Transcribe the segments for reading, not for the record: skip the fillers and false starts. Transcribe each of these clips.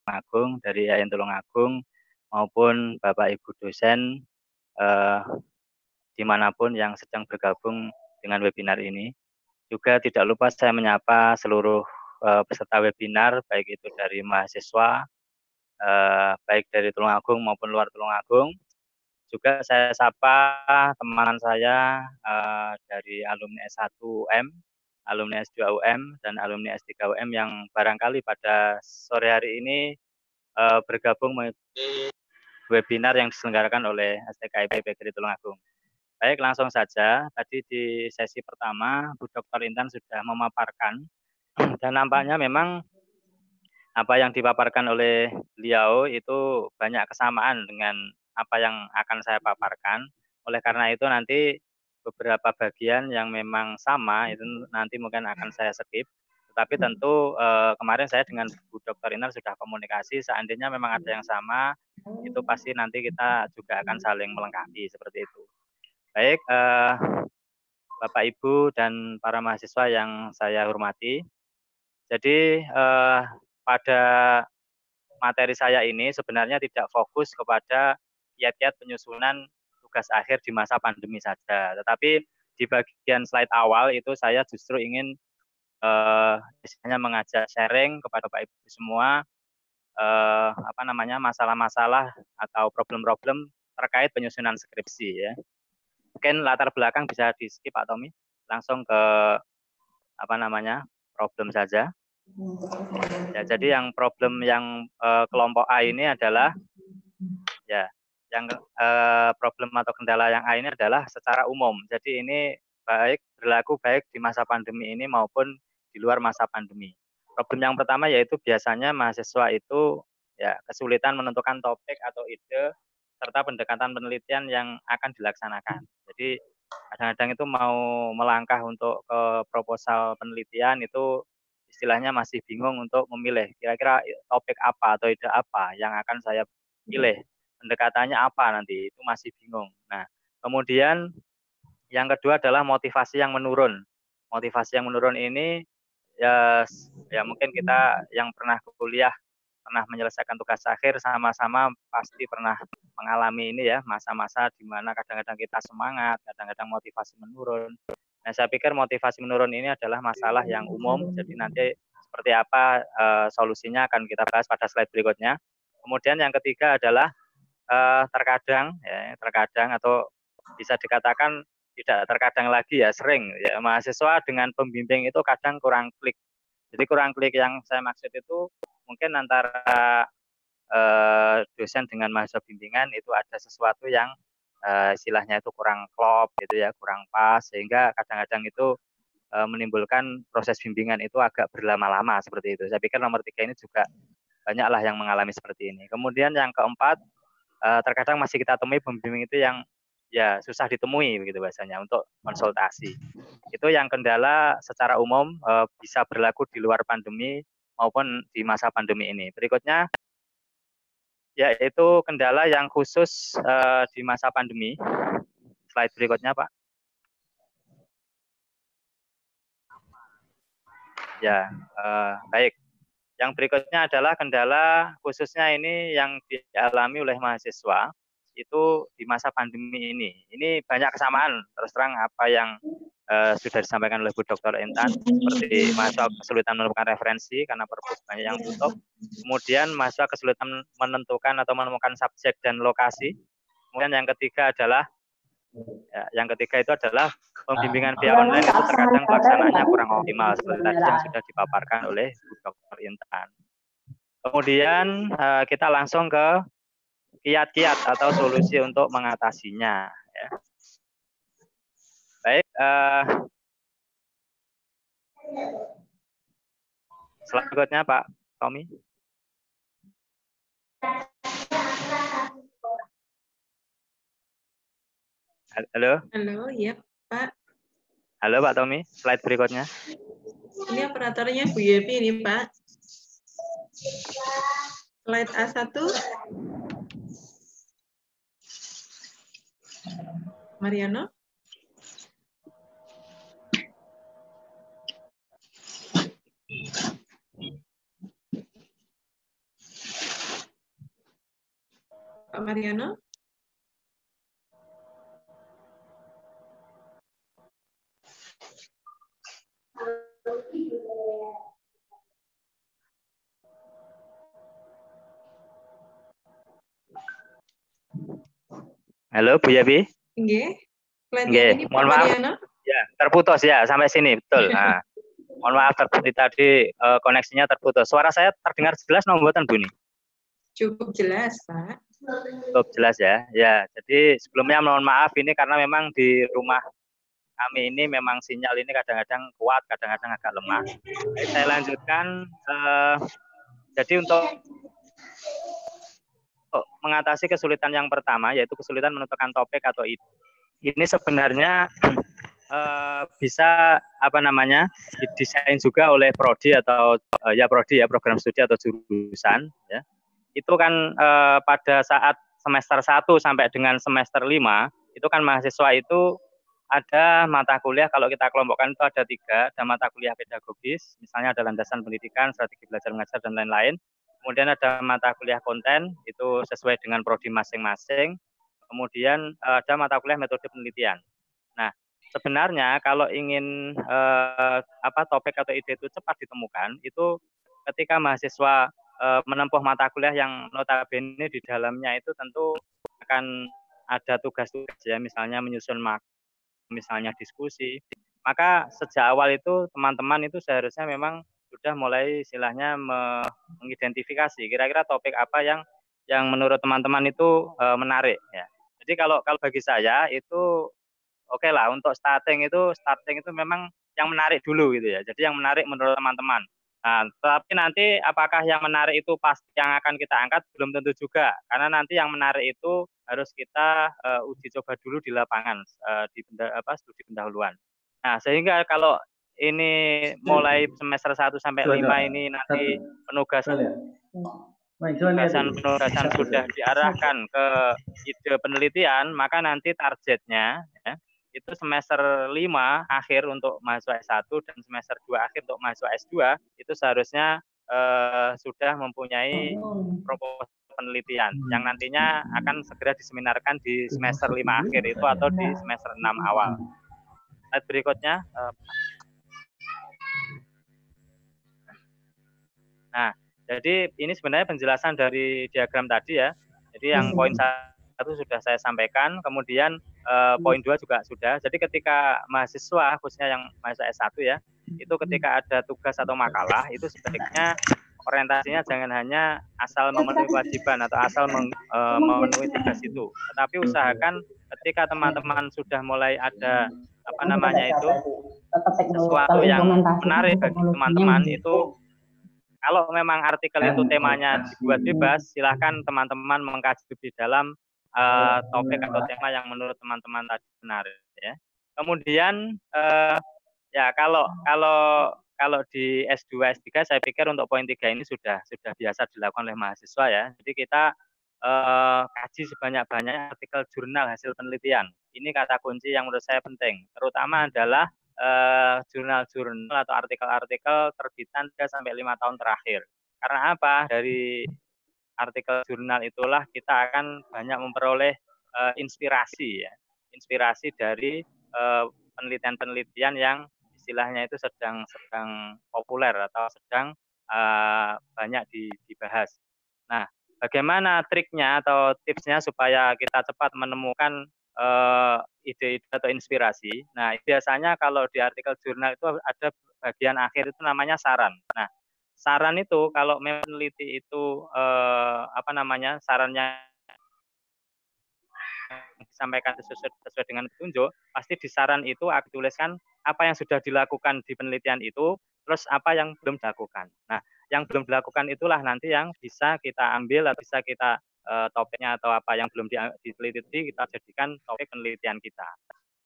Tulungagung, dari IAIN Tulungagung, maupun Bapak Ibu dosen dimanapun yang sedang bergabung dengan webinar ini. Juga tidak lupa saya menyapa seluruh peserta webinar, baik itu dari mahasiswa, baik dari Tulungagung maupun luar Tulungagung. Juga saya sapa teman saya dari alumni S1 UM, alumni S2 UM, dan alumni S3 UM yang barangkali pada sore hari ini bergabung mengikuti webinar yang diselenggarakan oleh STKIP PGRI Tulungagung. Baik, langsung saja. Tadi di sesi pertama, Bu Dr. Intan sudah memaparkan, dan nampaknya memang apa yang dipaparkan oleh beliau itu banyak kesamaan dengan apa yang akan saya paparkan. Oleh karena itu nanti beberapa bagian yang memang sama itu nanti mungkin akan saya skip. Tetapi tentu kemarin saya dengan Bu Dr. Intan sudah komunikasi, seandainya memang ada yang sama, itu pasti nanti kita juga akan saling melengkapi seperti itu. Baik, Bapak Ibu dan para mahasiswa yang saya hormati. Jadi pada materi saya ini sebenarnya tidak fokus kepada kiat-kiat penyusunan tugas akhir di masa pandemi saja. Tetapi di bagian slide awal itu saya justru ingin misalnya mengajak sharing kepada Bapak Ibu semua masalah-masalah atau problem-problem terkait penyusunan skripsi ya. Mungkin latar belakang bisa di skip Pak Tommy, langsung ke problem saja. Ya, jadi yang problem yang kelompok A ini adalah ya, yang problem atau kendala yang A ini adalah secara umum. Jadi ini berlaku baik di masa pandemi ini maupun di luar masa pandemi. Problem yang pertama yaitu biasanya mahasiswa itu ya kesulitan menentukan topik atau ide serta pendekatan penelitian yang akan dilaksanakan. Jadi kadang-kadang itu mau melangkah untuk ke proposal penelitian itu istilahnya masih bingung untuk memilih kira-kira topik apa atau ide apa yang akan saya pilih, pendekatannya apa nanti, itu masih bingung. Nah, kemudian yang kedua adalah motivasi yang menurun. Motivasi yang menurun ini ya mungkin kita yang pernah kuliah, pernah menyelesaikan tugas akhir sama-sama pasti pernah mengalami ini ya, masa-masa di mana kadang-kadang kita semangat, kadang-kadang motivasi menurun. Nah, saya pikir motivasi menurun ini adalah masalah yang umum, jadi nanti seperti apa solusinya akan kita bahas pada slide berikutnya. Kemudian yang ketiga adalah terkadang atau bisa dikatakan tidak terkadang lagi ya, sering ya, mahasiswa dengan pembimbing itu kadang kurang klik. Jadi kurang klik yang saya maksud itu mungkin antara dosen dengan mahasiswa bimbingan itu ada sesuatu yang istilahnya itu kurang klop gitu ya, kurang pas, sehingga kadang-kadang itu menimbulkan proses bimbingan itu agak berlama-lama seperti itu. Saya pikir nomor 3 ini juga banyaklah yang mengalami seperti ini. Kemudian yang keempat, terkadang masih kita temui pembimbing itu yang ya susah ditemui begitu bahasanya untuk konsultasi. Itu yang kendala secara umum bisa berlaku di luar pandemi maupun di masa pandemi ini. Berikutnya yaitu kendala yang khusus di masa pandemi. Slide berikutnya, Pak. Ya, baik. Yang berikutnya adalah kendala khususnya ini yang dialami oleh mahasiswa itu di masa pandemi ini. Ini banyak kesamaan, terus terang apa yang sudah disampaikan oleh Bu Dr. Intan, seperti mahasiswa kesulitan menemukan referensi karena perpus banyak yang tutup. Kemudian mahasiswa kesulitan menentukan atau menemukan subjek dan lokasi. Kemudian yang ketiga itu adalah pembimbingan via online itu terkadang pelaksanaannya kurang optimal seperti tadi yang sudah dipaparkan oleh Bu Dr. Intan. Kemudian kita langsung ke kiat-kiat atau solusi untuk mengatasinya. Ya. Baik, selanjutnya Pak Tommy. Halo. Halo, ya Pak. Halo Pak Tommy, slide berikutnya. Ini operatornya Bu Yepi ini Pak. Slide A1. Mariano. Pak Mariano. Halo Bu Yabi. Nggih. Slide yang Nggih, ini Pak mohon maaf. Mariano. Ya, terputus ya sampai sini, betul. Nah, mohon maaf tadi koneksinya terputus. Suara saya terdengar jelas mboten Bu nih? Cukup jelas, Pak. Cukup jelas ya. Ya, jadi sebelumnya mohon maaf ini karena memang di rumah kami ini memang sinyal ini kadang-kadang kuat, kadang-kadang agak lemah. Baik, saya lanjutkan. Jadi untuk mengatasi kesulitan yang pertama, yaitu kesulitan menentukan topik atau ide. Ini sebenarnya bisa didesain juga oleh prodi atau prodi ya, program studi atau jurusan ya. Itu kan pada saat semester 1 sampai dengan semester 5 itu kan mahasiswa itu ada mata kuliah, kalau kita kelompokkan itu ada 3, ada mata kuliah pedagogis, misalnya ada landasan pendidikan, strategi belajar mengajar dan lain-lain. Kemudian ada mata kuliah konten, itu sesuai dengan prodi masing-masing. Kemudian ada mata kuliah metode penelitian. Nah, sebenarnya kalau ingin topik atau ide itu cepat ditemukan, itu ketika mahasiswa menempuh mata kuliah yang notabene di dalamnya itu tentu akan ada tugas-tugas ya, misalnya menyusun misalnya diskusi, maka sejak awal itu teman-teman itu seharusnya memang sudah mulai istilahnya mengidentifikasi kira-kira topik apa yang menurut teman-teman itu menarik ya. Jadi kalau bagi saya itu oke lah, untuk starting itu memang yang menarik dulu gitu ya. Jadi yang menarik menurut teman-teman. Nah, tapi nanti apakah yang menarik itu pasti yang akan kita angkat belum tentu juga, karena nanti yang menarik itu harus kita uji coba dulu di lapangan di studi pendahuluan. Nah, sehingga kalau ini mulai semester 1 sampai 5 ini nanti penugasan sudah diarahkan ke ide penelitian, maka nanti targetnya ya, itu semester 5 akhir untuk mahasiswa S1 dan semester 2 akhir untuk mahasiswa S2 itu seharusnya sudah mempunyai proposal penelitian yang nantinya akan segera diseminarkan di semester 5 akhir itu atau di semester 6 awal. Slide berikutnya. Nah, jadi ini sebenarnya penjelasan dari diagram tadi ya. Jadi yang poin 1 sudah saya sampaikan, kemudian poin 2 juga sudah. Jadi ketika mahasiswa, khususnya yang mahasiswa S1 ya, itu ketika ada tugas atau makalah, itu sebaiknya orientasinya jangan hanya asal memenuhi kewajiban atau asal memenuhi tugas itu, tetapi usahakan ketika teman-teman sudah mulai ada sesuatu yang menarik bagi teman-teman itu. Kalau memang artikel itu temanya dibuat bebas, silahkan teman-teman mengkaji lebih dalam topik atau tema yang menurut teman-teman tadi menarik ya. Kemudian ya kalau di S2 S3 saya pikir untuk poin 3 ini sudah biasa dilakukan oleh mahasiswa ya. Jadi kita kaji sebanyak-banyaknya artikel jurnal hasil penelitian. Ini kata kunci yang menurut saya penting. Terutama adalah jurnal-jurnal atau artikel-artikel terbitan 3 sampai 5 tahun terakhir. Karena apa? Dari artikel jurnal itulah kita akan banyak memperoleh inspirasi ya. Inspirasi dari penelitian-penelitian yang istilahnya itu sedang populer atau sedang banyak dibahas. Nah, bagaimana triknya atau tipsnya supaya kita cepat menemukan ide-ide atau inspirasi? Nah, biasanya kalau di artikel jurnal itu ada bagian akhir itu namanya saran. Nah, saran itu kalau meneliti itu sarannya disampaikan sesuai dengan petunjuk, pasti di saran itu akan tuliskan apa yang sudah dilakukan di penelitian itu, terus apa yang belum dilakukan. Nah, yang belum dilakukan itulah nanti yang bisa kita ambil atau bisa kita topiknya atau apa yang belum diteliti kita jadikan topik penelitian kita.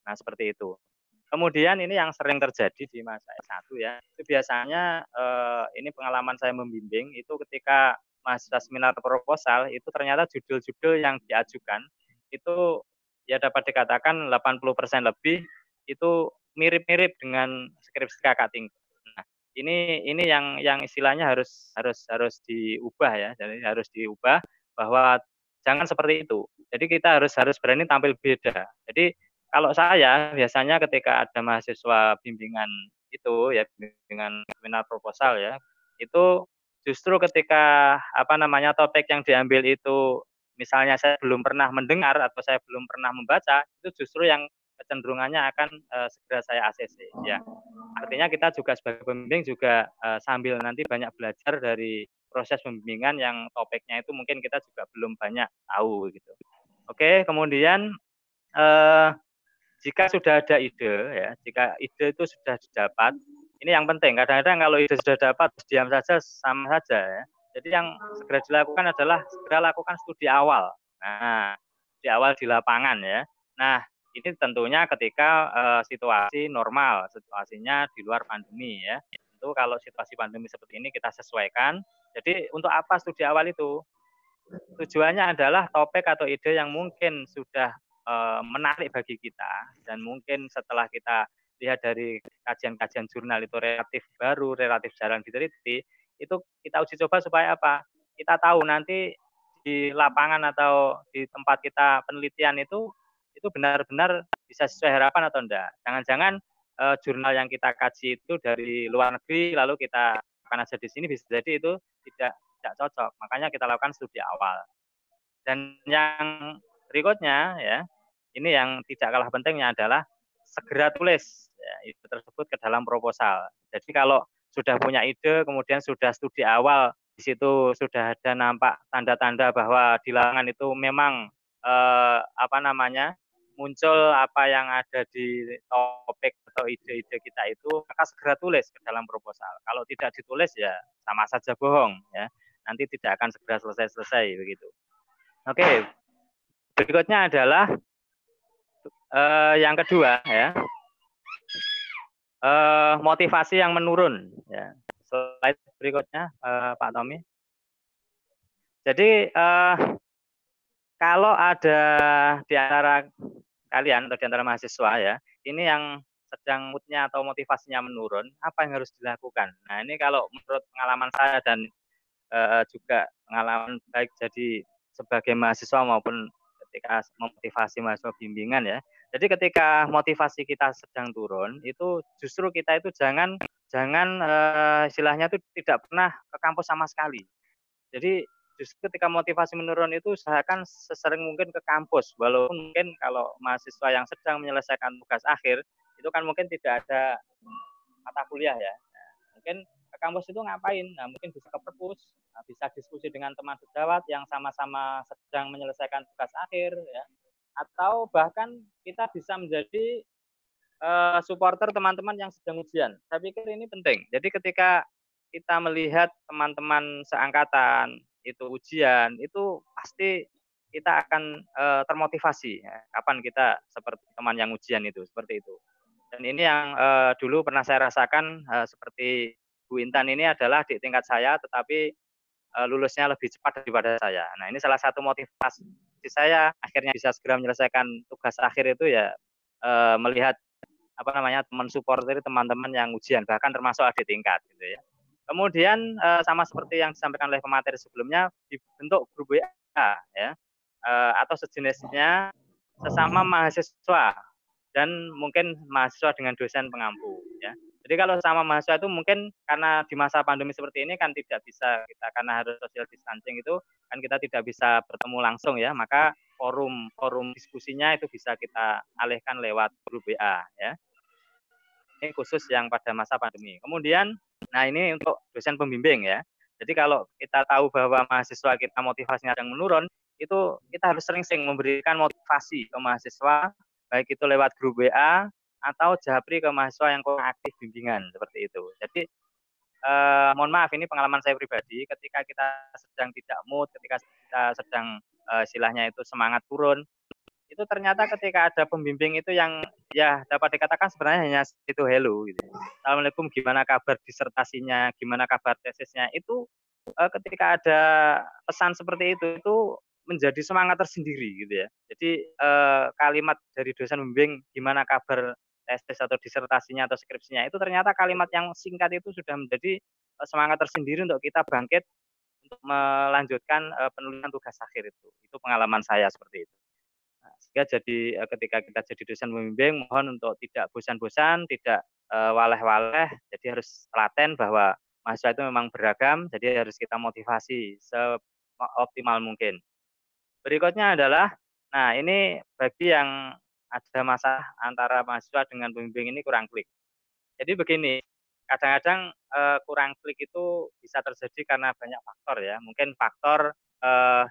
Nah, seperti itu. Kemudian ini yang sering terjadi di masa S1 ya, itu biasanya ini pengalaman saya membimbing, itu ketika mahasiswa seminar proposal, itu ternyata judul-judul yang diajukan, itu ya dapat dikatakan 80% lebih itu mirip-mirip dengan skripsi kakak tingkat. Nah, ini yang istilahnya harus diubah ya, jadi harus diubah bahwa Jangan seperti itu. Jadi kita harus berani tampil beda. Jadi kalau saya biasanya ketika ada mahasiswa bimbingan itu ya, bimbingan seminar proposal ya, itu justru ketika topik yang diambil itu misalnya saya belum pernah mendengar atau saya belum pernah membaca, itu justru yang kecenderungannya akan segera saya ACC ya. Artinya kita juga sebagai pembimbing juga sambil nanti banyak belajar dari proses pembimbingan yang topiknya itu mungkin kita juga belum banyak tahu gitu. Oke, kemudian jika sudah ada ide ya, jika ide itu sudah didapat, ini yang penting. Kadang-kadang kalau ide sudah dapat diam saja sama saja ya. Jadi yang segera dilakukan adalah segera lakukan studi awal. Nah, di awal di lapangan ya. Nah, ini tentunya ketika situasi normal, situasinya di luar pandemi ya. Tentu kalau situasi pandemi seperti ini kita sesuaikan. Jadi untuk apa studi awal itu? Tujuannya adalah topik atau ide yang mungkin sudah menarik bagi kita dan mungkin setelah kita lihat dari kajian-kajian jurnal itu relatif baru, relatif jarang diteliti, itu kita uji coba supaya apa? Kita tahu nanti di lapangan atau di tempat kita penelitian itu benar-benar bisa sesuai harapan atau enggak. Jangan-jangan jurnal yang kita kaji itu dari luar negeri lalu kita akan aja di sini bisa jadi itu tidak cocok. Makanya kita lakukan studi awal. Dan yang berikutnya ya, ini yang tidak kalah pentingnya adalah segera tulis ya, itu tersebut ke dalam proposal. Jadi kalau sudah punya ide, kemudian sudah studi awal, di situ sudah ada nampak tanda-tanda bahwa di lapangan itu memang muncul apa yang ada di topik atau ide-ide kita itu, maka segera tulis ke dalam proposal. Kalau tidak ditulis ya sama saja bohong ya, nanti tidak akan segera selesai begitu. Oke, berikutnya adalah yang kedua ya, motivasi yang menurun. Ya. Slide berikutnya, Pak Tommy. Jadi kalau ada di antara kalian atau di antara mahasiswa ya, ini yang sedang moodnya atau motivasinya menurun, apa yang harus dilakukan? Nah ini kalau menurut pengalaman saya dan juga pengalaman baik jadi sebagai mahasiswa maupun ketika memotivasi mahasiswa bimbingan ya. Jadi ketika motivasi kita sedang turun, itu justru kita itu jangan istilahnya itu tidak pernah ke kampus sama sekali. Jadi justru ketika motivasi menurun itu usahakan sesering mungkin ke kampus. Walaupun mungkin kalau mahasiswa yang sedang menyelesaikan tugas akhir, itu kan mungkin tidak ada mata kuliah ya. Nah, mungkin ke kampus itu ngapain? Nah, mungkin bisa ke perpus, bisa diskusi dengan teman sejawat yang sama-sama sedang menyelesaikan tugas akhir ya. Atau bahkan kita bisa menjadi supporter teman-teman yang sedang ujian. Saya pikir ini penting. Jadi ketika kita melihat teman-teman seangkatan itu ujian, itu pasti kita akan termotivasi. Ya. Kapan kita seperti teman yang ujian itu, seperti itu. Dan ini yang dulu pernah saya rasakan seperti Bu Intan ini adalah di tingkat saya, tetapi lulusnya lebih cepat daripada saya. Nah ini salah satu motivasi saya akhirnya bisa segera menyelesaikan tugas akhir itu ya melihat teman support dari teman-teman yang ujian bahkan termasuk adik tingkat gitu ya. Kemudian sama seperti yang disampaikan oleh pemateri sebelumnya dibentuk grup WA ya atau sejenisnya sesama mahasiswa dan mungkin mahasiswa dengan dosen pengampu ya. Jadi kalau sama mahasiswa itu mungkin karena di masa pandemi seperti ini kan tidak bisa kita karena harus social distancing itu kan kita tidak bisa bertemu langsung ya, maka forum diskusinya itu bisa kita alihkan lewat grup WA ya. Ini khusus yang pada masa pandemi. Kemudian, nah ini untuk dosen pembimbing ya. Jadi kalau kita tahu bahwa mahasiswa kita motivasinya sedang menurun, itu kita harus sering-sering memberikan motivasi ke mahasiswa, baik itu lewat grup WA atau japri ke mahasiswa yang kurang aktif bimbingan seperti itu. Jadi mohon maaf ini pengalaman saya pribadi, ketika kita sedang tidak mood, ketika kita sedang istilahnya itu semangat turun, itu ternyata ketika ada pembimbing itu yang ya dapat dikatakan sebenarnya hanya itu hello gitu. Assalamualaikum, gimana kabar disertasinya, gimana kabar tesisnya, itu ketika ada pesan seperti itu menjadi semangat tersendiri gitu ya. Jadi kalimat dari dosen pembimbing gimana kabar tesis atau disertasinya atau skripsinya itu ternyata kalimat yang singkat itu sudah menjadi semangat tersendiri untuk kita bangkit untuk melanjutkan penulisan tugas akhir itu. Itu pengalaman saya seperti itu. Nah, sehingga jadi ketika kita jadi dosen pembimbing, mohon untuk tidak bosan-bosan, tidak waleh-waleh, jadi harus telaten bahwa mahasiswa itu memang beragam, jadi harus kita motivasi seoptimal mungkin. Berikutnya adalah, nah ini bagi yang ada masalah antara mahasiswa dengan pembimbing ini kurang klik. Jadi begini, kadang-kadang kurang klik itu bisa terjadi karena banyak faktor ya. Mungkin faktor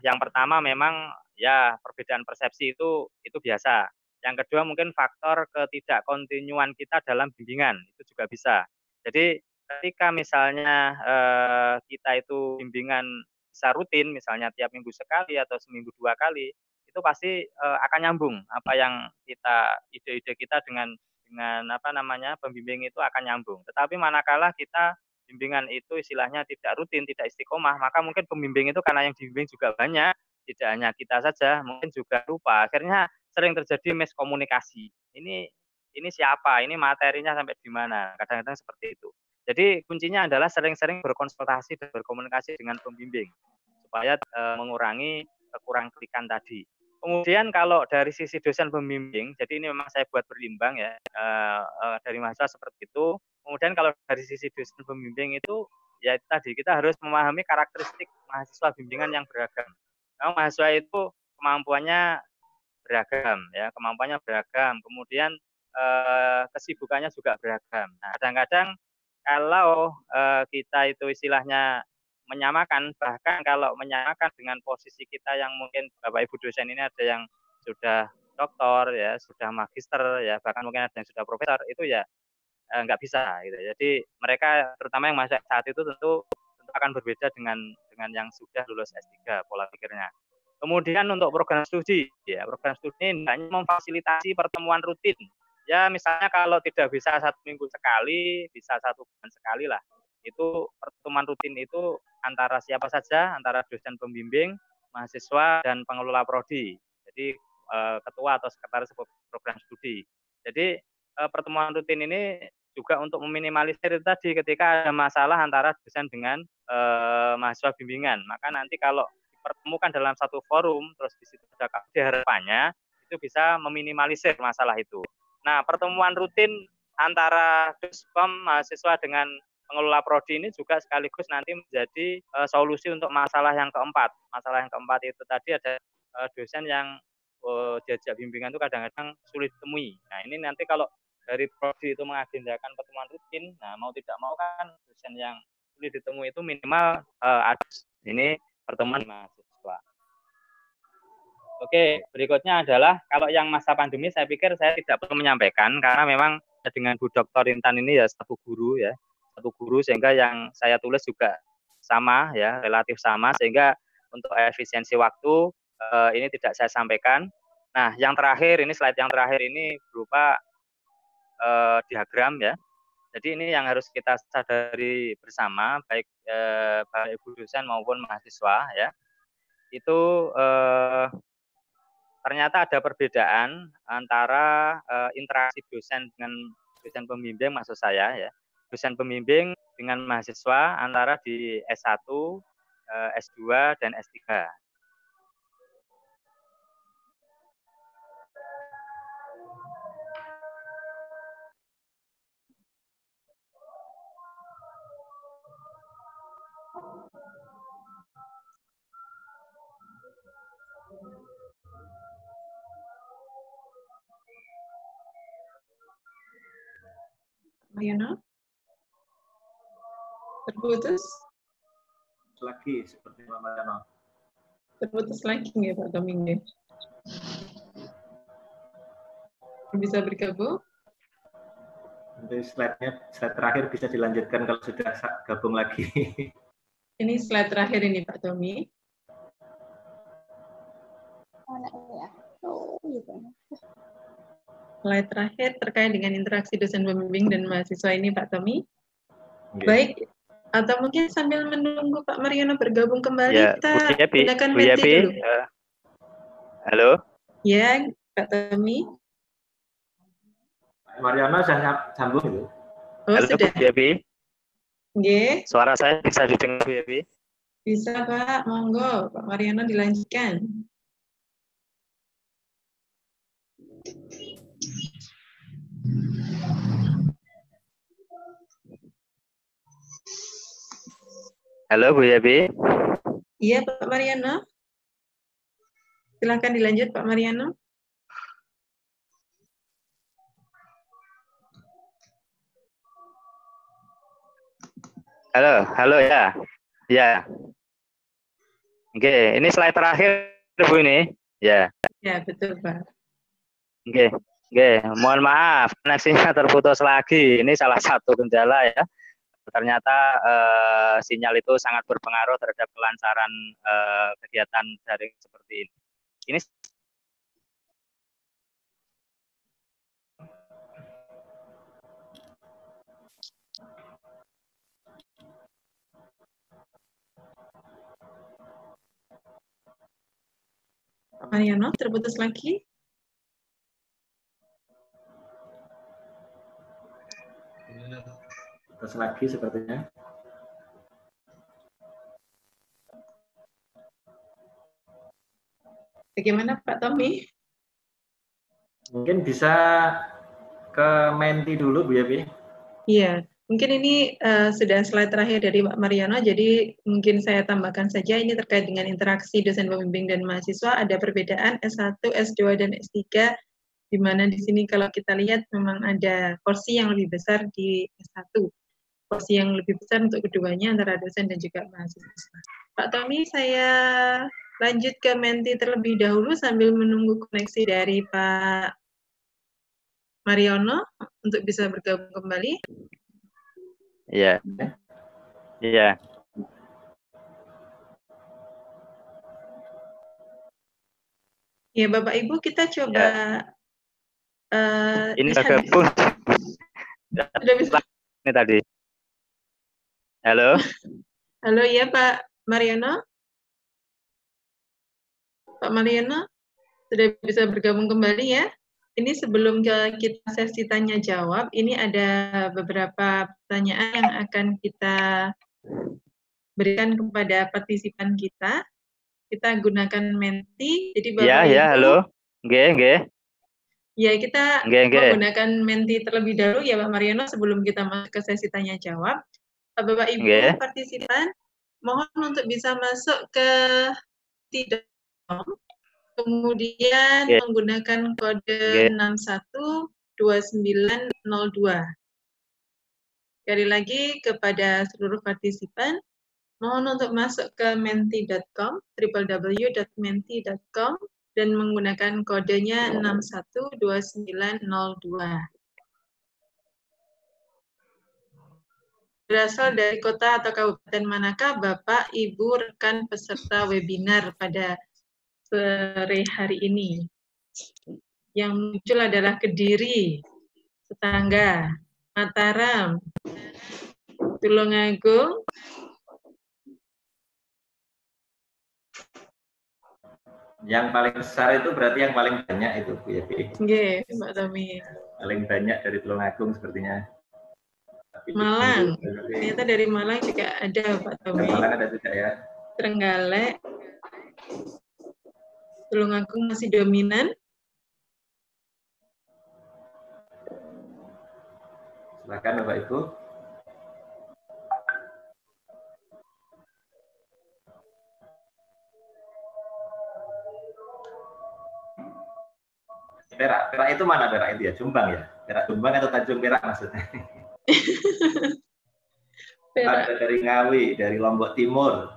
yang pertama memang ya perbedaan persepsi itu biasa. Yang kedua mungkin faktor ketidakkontinuan kita dalam bimbingan, itu juga bisa. Jadi ketika misalnya kita itu bimbingan bisa rutin, misalnya tiap minggu sekali atau seminggu 2 kali, itu pasti akan nyambung apa yang ide-ide kita dengan pembimbing itu akan nyambung. Tetapi manakala kita bimbingan itu istilahnya tidak rutin, tidak istiqomah, maka mungkin pembimbing itu karena yang dibimbing juga banyak, tidak hanya kita saja, mungkin juga lupa. Akhirnya sering terjadi miskomunikasi. Ini siapa? Ini materinya sampai di mana? Kadang-kadang seperti itu. Jadi kuncinya adalah sering-sering berkonsultasi dan berkomunikasi dengan pembimbing supaya mengurangi kekurang klikan tadi. Kemudian kalau dari sisi dosen pembimbing, jadi ini memang saya buat berimbang ya, dari mahasiswa seperti itu. Kemudian kalau dari sisi dosen pembimbing itu, ya tadi kita harus memahami karakteristik mahasiswa bimbingan yang beragam. Nah, mahasiswa itu kemampuannya beragam, kemudian kesibukannya juga beragam. Nah, kadang-kadang kalau kita itu istilahnya menyamakan, bahkan kalau menyamakan dengan posisi kita yang mungkin Bapak Ibu dosen ini ada yang sudah doktor ya, sudah magister ya, bahkan mungkin ada yang sudah profesor, itu ya nggak bisa gitu. Jadi mereka terutama yang masih saat itu tentu akan berbeda dengan yang sudah lulus S3 pola pikirnya. Kemudian untuk program studi, ya program studi ini hanya memfasilitasi pertemuan rutin. Ya misalnya kalau tidak bisa 1 minggu sekali, bisa 1 bulan sekali lah. Itu pertemuan rutin itu antara siapa saja, antara dosen pembimbing, mahasiswa, dan pengelola prodi. Jadi ketua atau sekretaris program studi. Jadi pertemuan rutin ini juga untuk meminimalisir tadi ketika ada masalah antara dosen dengan mahasiswa bimbingan. Maka nanti kalau dipertemukan dalam satu forum, terus di situ ada harapannya itu bisa meminimalisir masalah itu. Nah, pertemuan rutin antara dospem mahasiswa dengan pengelola prodi ini juga sekaligus nanti menjadi solusi untuk masalah yang keempat. Masalah yang keempat itu tadi ada dosen yang diajak bimbingan itu kadang-kadang sulit ditemui. Nah, ini nanti kalau dari prodi itu mengagendakan pertemuan rutin, nah mau tidak mau kan dosen yang sulit ditemui itu minimal ada ini pertemuan mahasiswa. Oke, berikutnya adalah kalau yang masa pandemi saya pikir saya tidak perlu menyampaikan karena memang dengan Bu Dr. Intan ini ya satu guru sehingga yang saya tulis juga sama ya, relatif sama sehingga untuk efisiensi waktu ini tidak saya sampaikan. Nah, yang terakhir ini slide yang terakhir ini berupa diagram ya. Jadi ini yang harus kita sadari bersama baik Bapak Ibu dosen maupun mahasiswa ya. Itu ternyata ada perbedaan antara interaksi dosen dengan dosen pembimbing maksud saya ya. Dosen pembimbing dengan mahasiswa antara di S1, S2 dan S3. Mariana? Terputus? Lagi seperti Mbak Mariana. Terputus lagi ya Pak Tomingge? Bisa bergabung? Nanti slide terakhir bisa dilanjutkan kalau sudah gabung lagi. Ini slide terakhir ini Pak Tommy. Slide terakhir terkait dengan interaksi dosen pembimbing dan mahasiswa ini Pak Tommy. Okay. Baik, atau mungkin sambil menunggu Pak Mariono bergabung kembali, ya, kita gunakan VT dulu. Halo? Ya, Pak Tommy. Mariono sudah sambung itu. Oh, halo, sudah. Bu Yepi. Okay. Suara saya bisa didengar Bu Yepi? Bisa Pak, monggo Pak Mariano dilanjutkan. Halo Bu Yebi. Iya Pak Mariano. Silakan dilanjut Pak Mariano. Halo ya. Ya. Oke, ini slide terakhir Bu ini. Ya. Ya, betul Pak. Oke. Mohon maaf koneksinya terputus lagi. Ini salah satu kendala ya. Ternyata sinyal itu sangat berpengaruh terhadap kelancaran kegiatan daring seperti ini. Ini Pak Mariano, terputus lagi. Terus lagi sepertinya. Bagaimana Pak Tommy? Mungkin bisa ke Menti dulu Bu Yepi. Iya, mungkin ini sudah slide terakhir dari Pak Mariano, jadi mungkin saya tambahkan saja ini terkait dengan interaksi dosen pembimbing dan mahasiswa, ada perbedaan S1, S2, dan S3, di mana di sini kalau kita lihat memang ada porsi yang lebih besar di S1, porsi yang lebih besar untuk keduanya antara dosen dan juga mahasiswa. Pak Tommy, saya lanjut ke Menti terlebih dahulu sambil menunggu koneksi dari Pak Mariono untuk bisa bergabung kembali. Iya. Iya. Ya, Bapak Ibu, kita coba ini bergabung. Sudah bisa. Ini tadi. Halo. Halo, ya Pak Mariano. Pak Mariano, sudah bisa bergabung kembali ya. Ini sebelum kita sesi tanya jawab, ini ada beberapa pertanyaan yang akan kita berikan kepada partisipan kita. Kita gunakan Menti. Jadi Bapak Ibu. Halo. Nggih. Ya, kita menggunakan Menti terlebih dahulu ya Pak Mariano sebelum kita masuk ke sesi tanya jawab. Bapak Ibu partisipan, mohon untuk bisa masuk ke tidak, kemudian menggunakan kode 612902. Sekali lagi kepada seluruh partisipan, mohon untuk masuk ke menti.com, www.menti.com, dan menggunakan kodenya 612902. Berasal dari kota atau kabupaten manakah Bapak, Ibu, rekan peserta webinar pada sore hari ini? Yang muncul adalah Kediri, Tetangga, Mataram, Tulungagung, yang paling besar itu berarti yang paling banyak itu Bu Yepi. Nggih, Mbak Tommy. Paling banyak dari Tulungagung sepertinya. Malang, ternyata dari Malang juga ada Pak Tommy. Malang ada juga ya. Trenggalek, Tulungagung masih dominan. Silakan Bapak Ibu. Perak itu mana Perak itu ya? Jombang ya? Perak Jombang atau Tanjung Perak maksudnya? Ada dari Ngawi, dari Lombok Timur.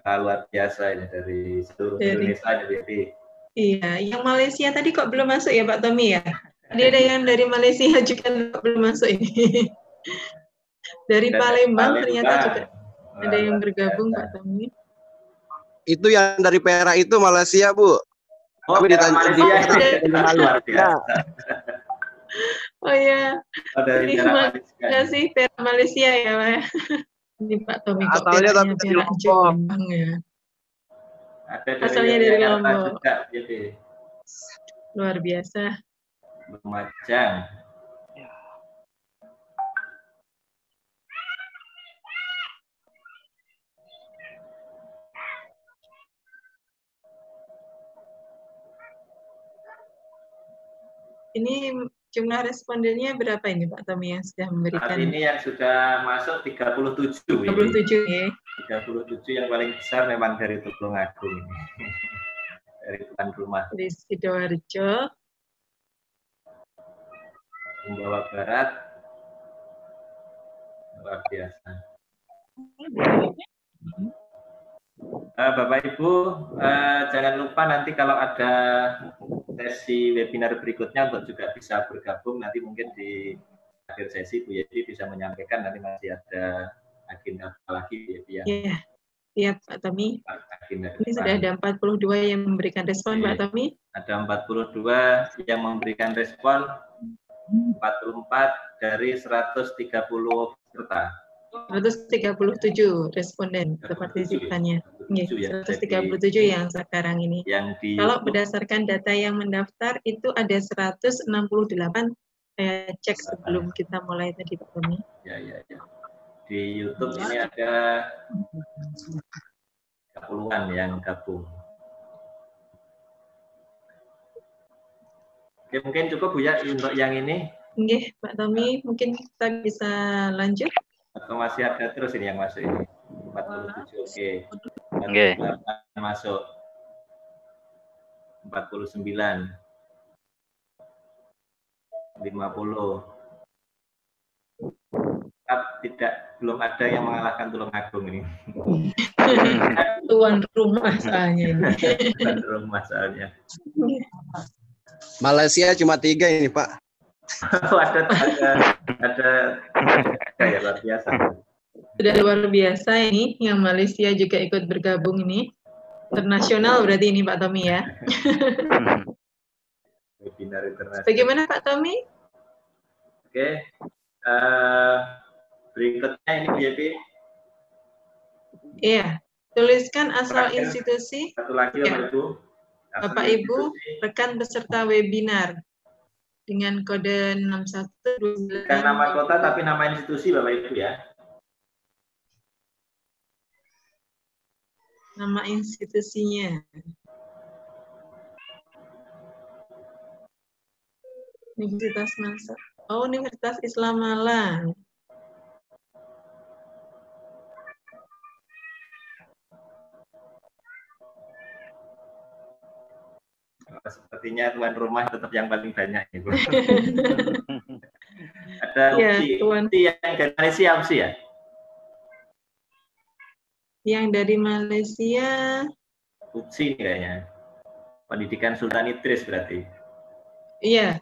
Luar biasa ini dari seluruh Indonesia jadi. Iya, yang Malaysia tadi kok belum masuk ya Pak Tommy ya? Tadi ada yang dari Malaysia juga belum masuk ini. Dari Palembang ternyata juga ada yang bergabung Pak Tommy. Itu yang dari Perak itu Malaysia Bu. Oh, Malaysia. Oh ya. Terima kasih Perak Malaysia ya Pak. Ini Pak Tommy kok Peraknya Perak Jombang ya. Asalnya dari Lombok. Luar biasa. Lumajang. Ini jumlah respondennya berapa ini Pak Tommy yang sudah memberikan? Saat ini yang sudah masuk 37. 37 ya. 37 yang paling besar memang dari Tulungagung ini. Dari tuan rumah. Dari Sidoarjo. Sumbawa Barat. Luar biasa. Bapak Ibu, jangan lupa nanti kalau ada sesi webinar berikutnya untuk juga bisa bergabung. Nanti mungkin di akhir sesi Bu Yeti bisa menyampaikan, nanti masih ada agenda lagi ya. Iya, iya Pak Tommy. Agenda ini sudah ada 42 yang memberikan respon Pak Tommy. Ada 42 yang memberikan respon, 44 dari 130 peserta. 137 responden atau partisipannya. 137 yang sekarang ini. Kalau berdasarkan data yang mendaftar itu ada 168. Saya cek sebelum kita mulai tadi Pak Tommy. Ya. Di YouTube ini ada 30-an yang gabung. Oke, mungkin cukup Bu ya untuk yang ini. Oke, Pak Tommy, mungkin kita bisa lanjut. Atau masih ada terus ini yang masuk ini? 47, oke. Oke. Masuk. 49. 50. Belum ada yang mengalahkan Tulungagung ini. Tuan rumah soalnya ini. Tuan rumah soalnya. Malaysia cuma 3 ini Pak. ada ya luar biasa. Sudah luar biasa ini, yang Malaysia juga ikut bergabung ini. Internasional berarti ini Pak Tommy ya. Webinar internasional. Bagaimana Pak Tommy? Oke. Berikutnya ini Bu Yeti. Iya, tuliskan asal institusi. Satu lagi ya. Bapak Ibu. Bapak Ibu, rekan peserta webinar dengan kode 6129. Bukan nama kota tapi nama institusi Bapak Ibu ya. Nama institusinya. Universitas Masa. Oh, Universitas Islam Malang. Sepertinya tuan rumah tetap yang paling banyak Ibu. Ada UPSI. UPSI yang dari Malaysia UPSI ya? Yang dari Malaysia. UPSI kayaknya. Pendidikan Sultan Idris berarti. Iya.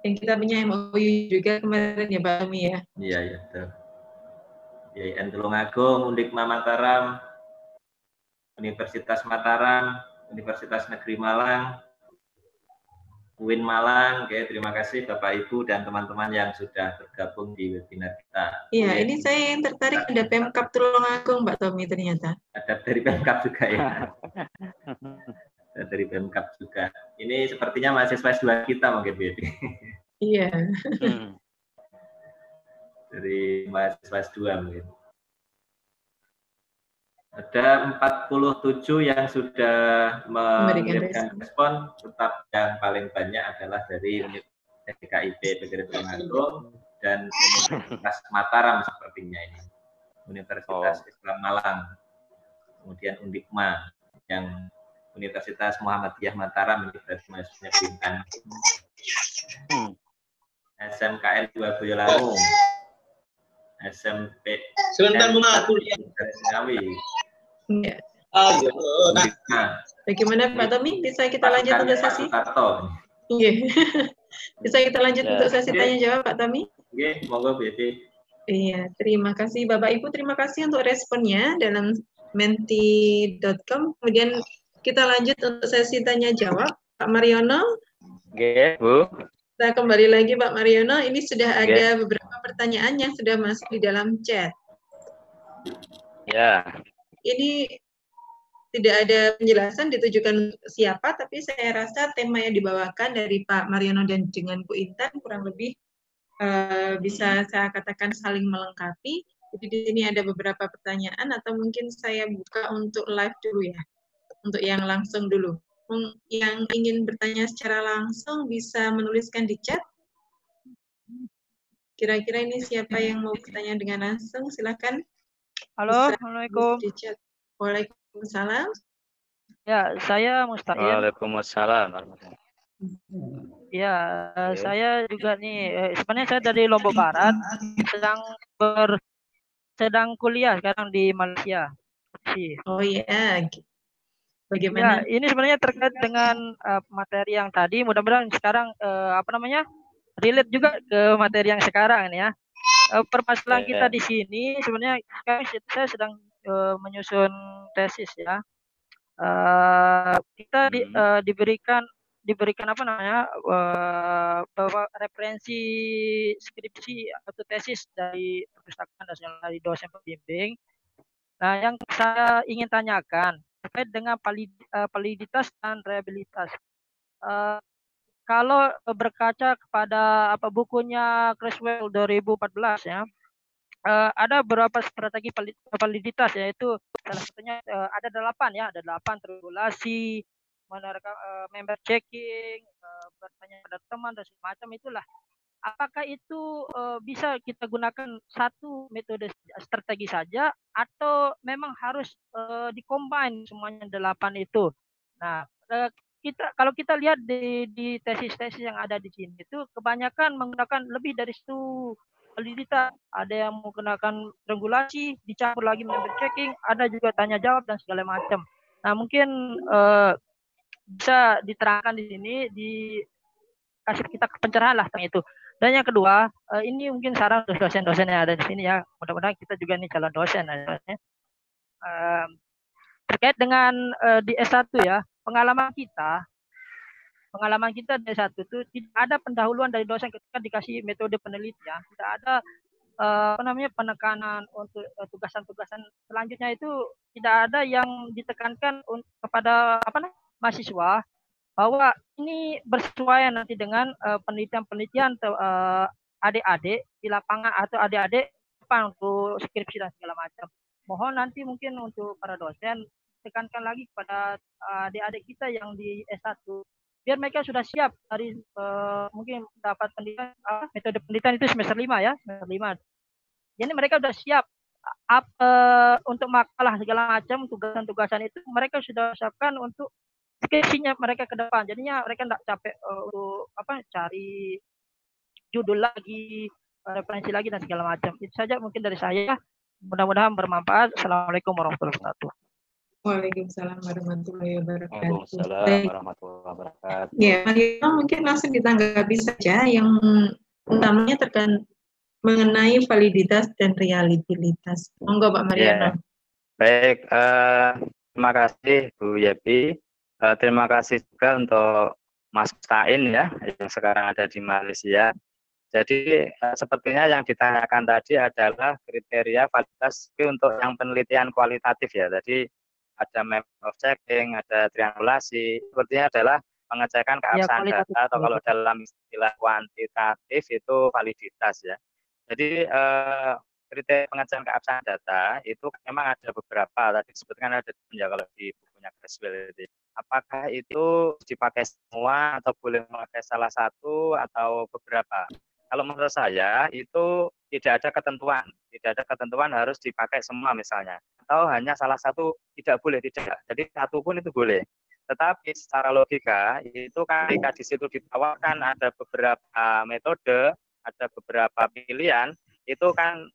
Yang kita punya MOU juga kemarin ya Pak Tommy ya. Iya, betul. IAIN Tulungagung, Undikma Mataram, Universitas Mataram, Universitas Negeri Malang, UIN Malang. Oke, terima kasih Bapak Ibu dan teman-teman yang sudah bergabung di webinar kita. Iya, ini saya yang tertarik ada Pemkab Tulungagung Pak Tommy ternyata. Ada dari Pemkab juga ya. Ada dari Pemkab juga. Ini sepertinya mahasiswa S2 kita mungkin Bu. Iya. Dari mahasiswa S2 mungkin. Ada 47 yang sudah memberikan respon, tetap yang paling banyak adalah dari DKIP PGRI Tulungagung dan Universitas Mataram sepertinya ini. Universitas Islam Malang, kemudian Undikma, yang Universitas Muhammadiyah Mataram ini berarti mahasiswanya Bintan. SMKN 2 Boyolali, SMP sebentar kuliah. Ya. Bagaimana Pak Tommy? Bisa kita lanjut untuk sesi? Iya. Bisa kita lanjut untuk sesi tanya jawab Pak Tommy? Oke, monggo Bu Yeti. Iya, terima kasih Bapak Ibu. Terima kasih untuk responnya dalam menti.com. Kemudian kita lanjut untuk sesi tanya jawab. Pak Mariono. Oke, Bu. Kita kembali lagi Pak Mariono. Ini sudah ada beberapa pertanyaan yang sudah masuk di dalam chat. Ya. Ini tidak ada penjelasan ditujukan siapa, tapi saya rasa tema yang dibawakan dari Pak Mariono dan dengan Bu Intan kurang lebih bisa saya katakan saling melengkapi. Jadi di sini ada beberapa pertanyaan atau mungkin saya buka untuk live dulu ya, untuk yang langsung dulu. yang ingin bertanya secara langsung bisa menuliskan di chat. Kira-kira ini siapa yang mau bertanya dengan langsung? Silakan. Halo, bisa Assalamualaikum. di chat. Waalaikumsalam. Ya, saya Mustaqim. Waalaikumsalam. Ya, saya juga nih, sebenarnya saya dari Lombok Barat, sedang kuliah sekarang di Malaysia. Oh ya, bagaimana? Ya, ini sebenarnya terkait dengan materi yang tadi. Mudah-mudahan sekarang relate juga ke materi yang sekarang ini ya. Permasalahan kita di sini sebenarnya sekarang saya sedang menyusun tesis ya. Kita diberikan bahwa referensi skripsi atau tesis dari perpustakaan nasional dari dosen pembimbing. Nah, yang saya ingin tanyakan terkait dengan validitas dan reliabilitas. Kalau berkaca kepada bukunya Creswell 2014 ya, ada beberapa strategi validitas, yaitu salah satunya ada 8 regulasi, member checking, bertanya pada teman dan semacam itulah. Apakah itu bisa kita gunakan satu metode strategi saja atau memang harus dikombin semuanya 8 itu? Nah, kalau kita lihat di tesis-tesis yang ada di sini itu kebanyakan menggunakan lebih dari satu validitas. Ada yang menggunakan regulasi, dicampur lagi member checking, ada juga tanya jawab dan segala macam. Nah, mungkin bisa diterangkan di sini, dikasih kita pencerahan lah tentang itu. Dan yang kedua, ini mungkin saran untuk dosen-dosen yang ada di sini ya. Mudah-mudahan kita juga nih calon dosen ya. Terkait dengan di S1 ya, pengalaman kita di S1 itu tidak ada pendahuluan dari dosen ketika dikasih metode penelitian, tidak ada penekanan untuk tugasan-tugasan selanjutnya itu tidak ada yang ditekankan kepada mahasiswa bahwa ini bersesuaian nanti dengan penelitian-penelitian adik-adik di lapangan atau adik-adik untuk skripsi dan segala macam. Mohon nanti mungkin untuk para dosen tekankan lagi kepada adik-adik kita yang di S1 biar mereka sudah siap dari mungkin dapat pendidikan metode penelitian itu semester 5 ya, semester 5. Jadi mereka sudah siap untuk makalah segala macam tugasan-tugasan itu mereka sudah siapkan untuk skripsinya mereka ke depan. Jadinya mereka tidak capek untuk cari judul lagi, referensi lagi dan segala macam. Itu saja mungkin dari saya. Mudah-mudahan bermanfaat. Assalamualaikum warahmatullahi wabarakatuh. Waalaikumsalam warahmatullahi wabarakatuh. Waalaikumsalam warahmatullahi wabarakatuh. Ya, Mariana mungkin langsung ditanggapi saja yang utamanya terkait mengenai validitas dan reliabilitas. Monggo Pak Mariana. Baik, terima kasih Bu Yepi. Terima kasih juga untuk Mas Tain ya yang sekarang ada di Malaysia. Jadi sepertinya yang ditanyakan tadi adalah kriteria validitas untuk yang penelitian kualitatif ya. Jadi ada map of checking, ada triangulasi. Sepertinya adalah pengecekan keabsahan data atau kalau dalam istilah kuantitatif itu validitas ya. Jadi kriteria pengecekan keabsahan data itu memang ada beberapa. Tadi disebutkan ada ya kalau di bukunya Creswell itu. Apakah itu dipakai semua atau boleh memakai salah satu atau beberapa? Kalau menurut saya itu tidak ada ketentuan harus dipakai semua misalnya. Atau hanya salah satu tidak boleh, tidak. Jadi satu pun itu boleh. Tetapi secara logika itu ketika di situ ditawarkan ada beberapa metode, ada beberapa pilihan, itu kan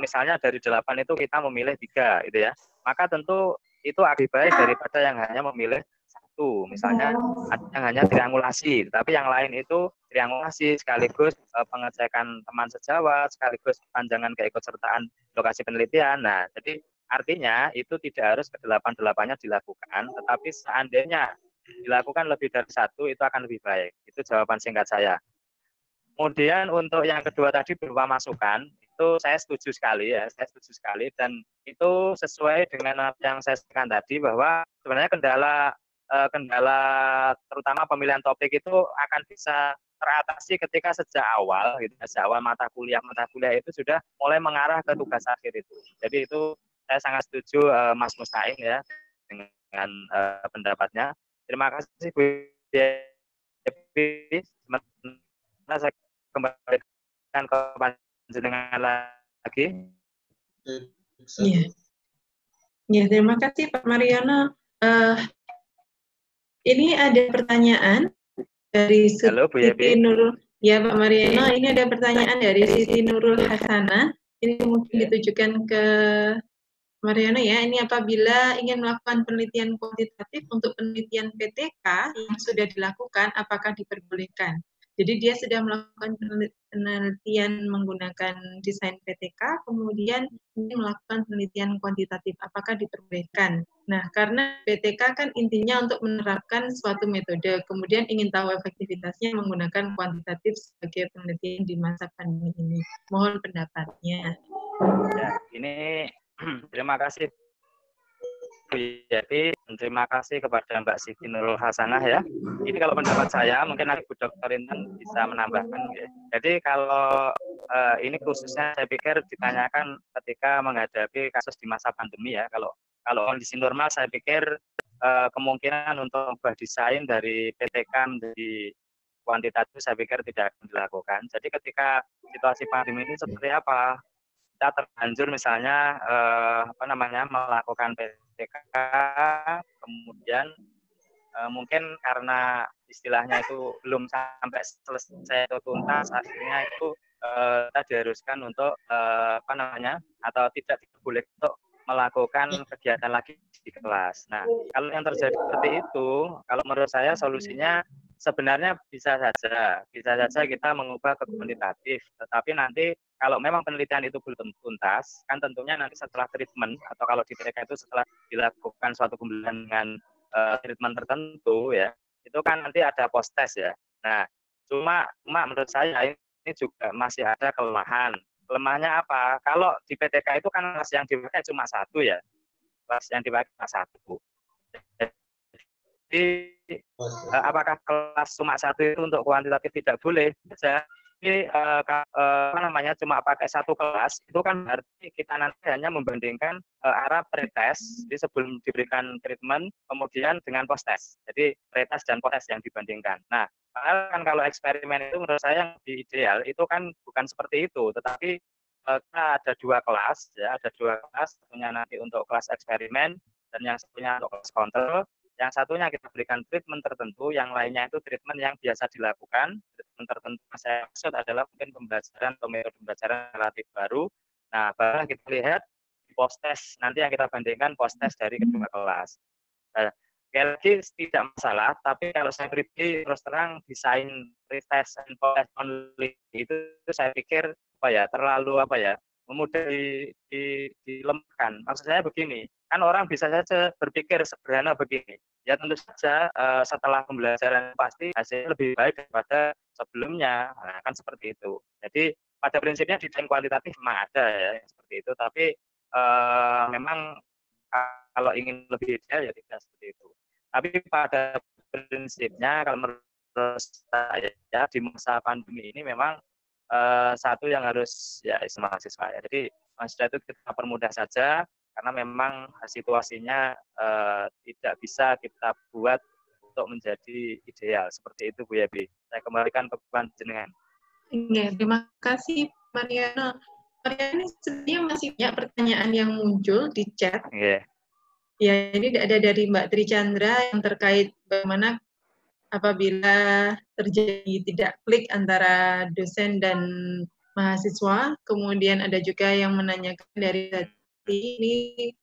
misalnya dari 8 itu kita memilih 3 gitu ya. Maka tentu itu lebih baik daripada yang hanya memilih satu. Misalnya ada yang hanya triangulasi, tapi yang lain itu triangulasi sekaligus pengecekan teman sejawat, sekaligus panjangan keikutsertaan lokasi penelitian. Nah, jadi artinya itu tidak harus ke-8-8-nya dilakukan, tetapi seandainya dilakukan lebih dari satu itu akan lebih baik. Itu jawaban singkat saya. Kemudian untuk yang kedua tadi berupa masukan, itu saya setuju sekali ya, dan itu sesuai dengan yang saya sampaikan tadi bahwa sebenarnya kendala terutama pemilihan topik itu akan bisa teratasi ketika sejak awal mata kuliah itu sudah mulai mengarah ke tugas akhir itu. Jadi itu saya sangat setuju Mas Mustain ya dengan pendapatnya. Terima kasih Bu Yepi. Sementara saya kembalikan ke panjenengan lagi. Iya. Ya, terima kasih Pak Mariono. Ini ada pertanyaan dari Halo, Bu Siti Yepi. Nurul. Ya Pak Mariono, ini ada pertanyaan dari Siti Nurul Hasanah. Ini mungkin ditujukan ke Mariana ya, ini apabila ingin melakukan penelitian kuantitatif untuk penelitian PTK yang sudah dilakukan, apakah diperbolehkan? Jadi dia sudah melakukan penelitian menggunakan desain PTK, kemudian ingin melakukan penelitian kuantitatif, apakah diperbolehkan? Nah, karena PTK kan intinya untuk menerapkan suatu metode, kemudian ingin tahu efektivitasnya menggunakan kuantitatif sebagai penelitian di masa pandemi ini. Mohon pendapatnya. Ya, ini terima kasih Bu Yeti, terima kasih kepada Mbak Siti Nurul Hasanah ya. Ini kalau pendapat saya, mungkin nanti Bu Dr. Intan bisa menambahkan. Ya. Jadi kalau ini khususnya saya pikir ditanyakan ketika menghadapi kasus di masa pandemi ya. Kalau kondisi normal saya pikir kemungkinan untuk ubah desain dari PTK menjadi kuantitatif saya pikir tidak akan dilakukan. Jadi ketika situasi pandemi ini seperti apa? Kita terlanjur misalnya melakukan PTK, kemudian mungkin karena istilahnya itu belum sampai selesai atau tuntas, akhirnya itu kita diharuskan untuk atau tidak boleh untuk melakukan kegiatan lagi di kelas. Nah, kalau yang terjadi seperti itu, kalau menurut saya solusinya sebenarnya bisa saja kita mengubah ke kuantitatif, tetapi nanti kalau memang penelitian itu belum tuntas, kan tentunya nanti setelah treatment atau kalau di mereka itu setelah dilakukan suatu pembelajaran dengan treatment tertentu ya, itu kan nanti ada post test ya. Nah, cuma menurut saya ini juga masih ada kelemahan. Kelemahannya apa? Kalau di PTK itu kan kelas yang dipakai cuma satu ya, kelas yang dipakai cuma satu. Jadi apakah kelas cuma satu itu untuk kuantitatif tidak boleh? Jadi cuma pakai satu kelas itu kan berarti kita nanti hanya membandingkan arah pretest jadi sebelum diberikan treatment kemudian dengan post test. Jadi pretest dan post test yang dibandingkan. Nah, kan kalau eksperimen itu menurut saya yang lebih ideal itu kan bukan seperti itu, tetapi kita ada dua kelas ya, satunya nanti untuk kelas eksperimen dan yang satunya untuk kelas kontrol. Yang satunya kita berikan treatment tertentu, yang lainnya itu treatment yang biasa dilakukan. Treatment tertentu yang saya maksud adalah mungkin pembelajaran atau metode pembelajaran relatif baru. Nah, baru kita lihat di post test, nanti yang kita bandingkan post test dari kedua kelas. Lagi tidak masalah, tapi kalau saya pribadi terus terang desain pretest and post test only itu saya pikir terlalu mudah dilemahkan. Maksud saya begini, kan orang bisa saja berpikir sederhana begini, ya tentu saja setelah pembelajaran pasti hasilnya lebih baik daripada sebelumnya, nah, kan seperti itu. Jadi pada prinsipnya desain kualitatif memang ada ya seperti itu, tapi memang kalau ingin lebih ideal ya tidak seperti itu. Tapi pada prinsipnya kalau menurut saya ya, di masa pandemi ini memang satu yang harus ya mahasiswa ya. Jadi mahasiswa itu kita permudah saja karena memang situasinya tidak bisa kita buat untuk menjadi ideal seperti itu Bu Yebi. Saya kembalikan ke panjenengan. Ya, terima kasih Mariana. Mariana sebenarnya masih banyak pertanyaan yang muncul di chat. Yeah. Ya, ini ada dari Mbak Tri Chandra yang terkait bagaimana apabila terjadi tidak klik antara dosen dan mahasiswa. Kemudian ada juga yang menanyakan dari tadi ini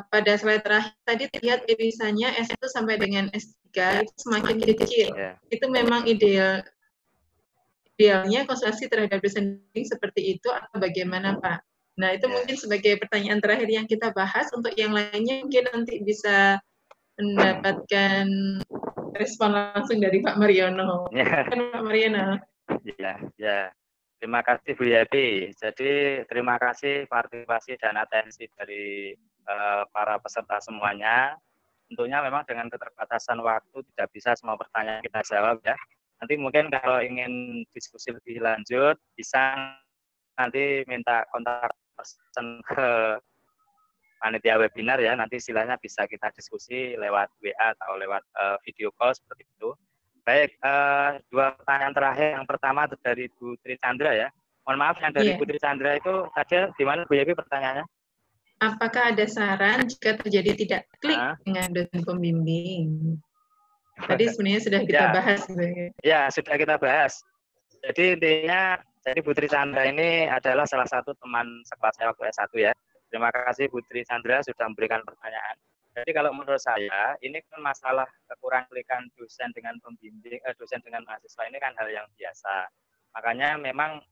pada slide terakhir tadi terlihat irisannya S1 sampai dengan S3 itu semakin kecil. Yeah. Itu memang idealnya konsultasi terhadap dosen seperti itu atau bagaimana Pak? Nah, itu mungkin sebagai pertanyaan terakhir yang kita bahas. Untuk yang lainnya mungkin nanti bisa mendapatkan respon langsung dari Pak Mariono. Kan Pak Mariono. Ya. Terima kasih Bu Yati. Jadi terima kasih partisipasi dan atensi dari para peserta semuanya. Tentunya memang dengan keterbatasan waktu tidak bisa semua pertanyaan kita jawab ya. Nanti mungkin kalau ingin diskusi lebih lanjut bisa nanti minta kontak person ke panitia webinar ya, nanti istilahnya bisa kita diskusi lewat WA atau lewat video call seperti itu. Baik, dua pertanyaan terakhir. Yang pertama dari Bu Tri Chandra ya. Mohon maaf yang dari Bu Tri Chandra itu tadi gimana Bu Yepi pertanyaannya? Apakah ada saran jika terjadi tidak klik dengan dosen pembimbing? Tadi sebenarnya sudah kita bahas. Ya, sudah kita bahas. Jadi intinya, jadi Putri Chandra ini adalah salah satu teman sekelas saya waktu S1 ya. Terima kasih Putri Chandra sudah memberikan pertanyaan. Jadi kalau menurut saya, ini kan masalah kekurangan klikan dosen dengan pembimbing, dosen dengan mahasiswa ini kan hal yang biasa. Makanya memang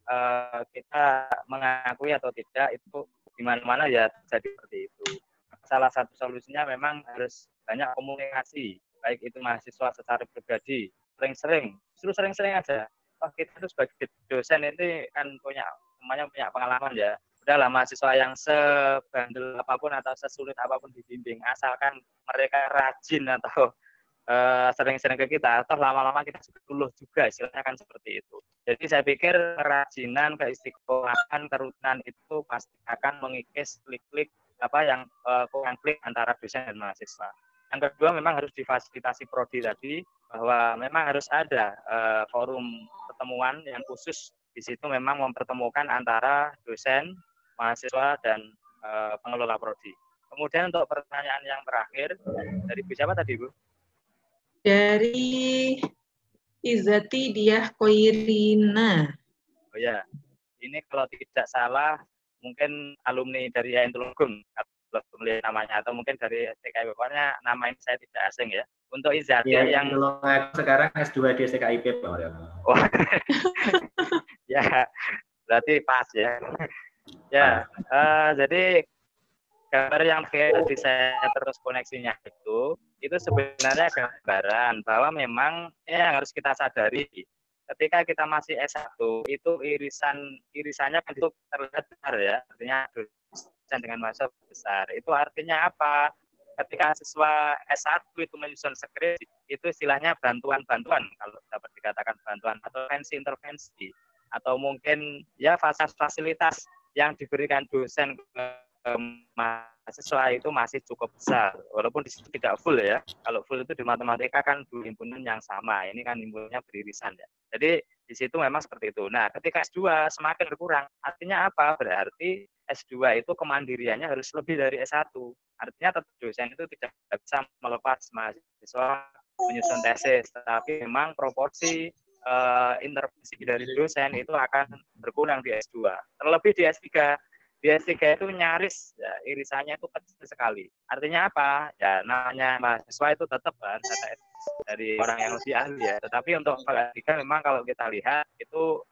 kita mengakui atau tidak itu di mana-mana ya jadi seperti itu. Salah satu solusinya memang harus banyak komunikasi, baik itu mahasiswa secara pribadi, sering-sering, justru sering-sering aja. Kita itu sebagai dosen ini kan punya pengalaman ya. Udahlah mahasiswa yang sebandel apapun atau sesulit apapun dibimbing, asalkan mereka rajin atau sering-sering ke kita, atau lama-lama kita luluh juga, istilahnya kan seperti itu. Jadi saya pikir kerajinan, keistiqomahan, kerutinan itu pasti akan mengikis klik-klik yang kurang klik antara dosen dan mahasiswa. Yang kedua memang harus difasilitasi prodi tadi, bahwa memang harus ada forum pertemuan yang khusus di situ memang mempertemukan antara dosen, mahasiswa, dan pengelola prodi. Kemudian untuk pertanyaan yang terakhir, dari Bu siapa tadi Bu? Dari Izati Diah Koirina. Oh ya, ini kalau tidak salah mungkin alumni dari IAIN Tulungagung kalau melihat namanya, atau mungkin dari STKIP. Pokoknya nama ini saya tidak asing ya. Untuk Izati yang sekarang S2 di STKIP Pak. Oh. Ya, berarti pas ya. Ya, jadi gambar yang tadi saya terus koneksinya itu sebenarnya gambaran bahwa memang yang harus kita sadari ketika kita masih S1 itu irisannya kan itu terlihat besar ya, artinya dosen dengan mahasiswa besar. Itu artinya apa? Ketika siswa S1 itu menyusun skripsi, itu istilahnya bantuan-bantuan, kalau dapat dikatakan bantuan, atau intervensi, atau mungkin ya fasilitas yang diberikan dosen ke mahasiswa itu masih cukup besar, walaupun di situ tidak full ya. Kalau full itu di matematika kan dua himpunan yang sama, ini kan himpunannya beririsan ya. Jadi di situ memang seperti itu. Nah, ketika S2 semakin berkurang, artinya apa? Berarti S2 itu kemandiriannya harus lebih dari S1. Artinya tetap dosen itu tidak bisa melepas mahasiswa menyusun tesis, tetapi memang proporsi intervensi dari dosen itu akan berkurang di S2. Terlebih di S3. Di S3 itu nyaris ya, irisannya itu kecil sekali. Artinya apa? Ya namanya mahasiswa itu tetap kan dari orang yang lebih ahli ya. Tetapi untuk S3 memang kalau kita lihat itu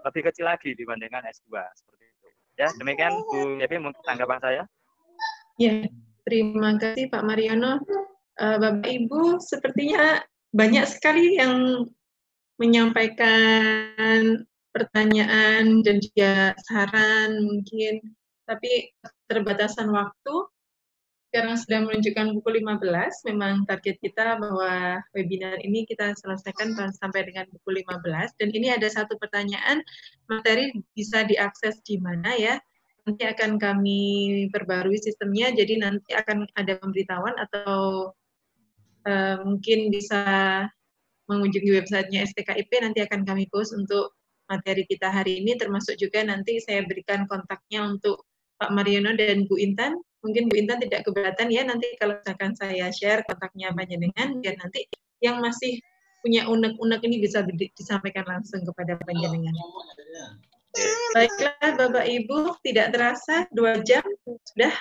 lebih kecil lagi dibandingkan S2 seperti itu. Ya, demikian Bu Yepi mungkin tanggapan saya. Ya, terima kasih Pak Mariono. Bapak Ibu, sepertinya banyak sekali yang menyampaikan pertanyaan dan juga saran mungkin, tapi keterbatasan waktu. Sekarang sudah menunjukkan pukul 15, memang target kita bahwa webinar ini kita selesaikan sampai dengan pukul 15, dan ini ada satu pertanyaan, materi bisa diakses di mana ya? Nanti akan kami perbarui sistemnya, jadi nanti akan ada pemberitahuan atau mungkin bisa mengunjungi websitenya STKIP, nanti akan kami post untuk materi kita hari ini, termasuk juga nanti saya berikan kontaknya untuk Pak Mariono dan Bu Intan. Mungkin Bu Intan tidak keberatan ya, nanti kalau misalkan saya share kontaknya panjenengan, biar nanti yang masih punya unek-unek ini bisa disampaikan langsung kepada panjenengan. Baiklah Bapak Ibu, tidak terasa 2 jam sudah